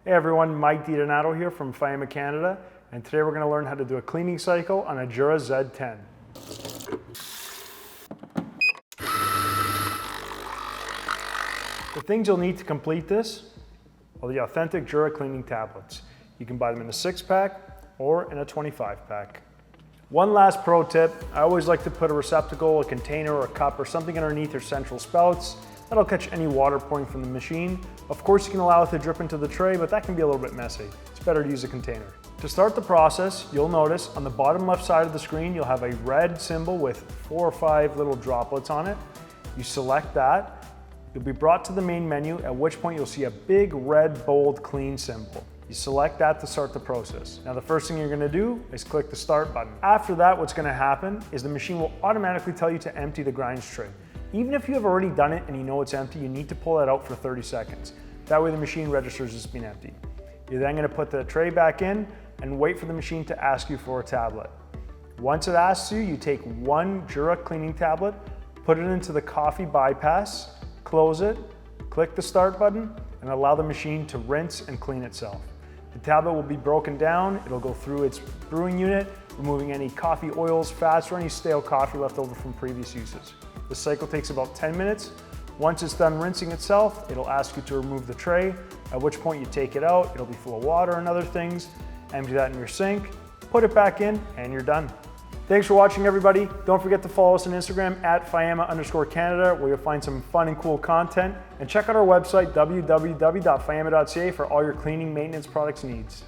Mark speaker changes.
Speaker 1: Hey everyone, Mike DiDonato here from Fiamma, Canada, and today we're going to learn how to do a cleaning cycle on a Jura Z10. The things you'll need to complete this are the authentic Jura cleaning tablets. You can buy them in a 6-pack or in a 25-pack. One last pro tip, I always like to put a receptacle, a container, or a cup or something underneath your central spouts. That'll catch any water pouring from the machine. Of course, you can allow it to drip into the tray, but that can be a little bit messy. It's better to use a container. To start the process, you'll notice on the bottom left side of the screen, you'll have a red symbol with 4 or 5 little droplets on it. You select that. You'll be brought to the main menu, at which point you'll see a big red, bold, clean symbol. You select that to start the process. Now the first thing you're gonna do is click the start button. After that, what's gonna happen is the machine will automatically tell you to empty the grinds tray. Even if you have already done it and you know it's empty, you need to pull that out for 30 seconds. That way the machine registers it's been empty. You're then gonna put the tray back in and wait for the machine to ask you for a tablet. Once it asks you, you take one Jura cleaning tablet, put it into the coffee bypass, close it, click the start button, and allow the machine to rinse and clean itself. The tablet will be broken down, it'll go through its brewing unit, removing any coffee oils, fats, or any stale coffee left over from previous uses. The cycle takes about 10 minutes. Once it's done rinsing itself, it'll ask you to remove the tray, at which point you take it out, it'll be full of water and other things, empty that in your sink, put it back in, and you're done. Thanks for watching, everybody. Don't forget to follow us on Instagram at Fiamma_Canada, where you'll find some fun and cool content. And check out our website, www.fiamma.ca, for all your cleaning maintenance products needs.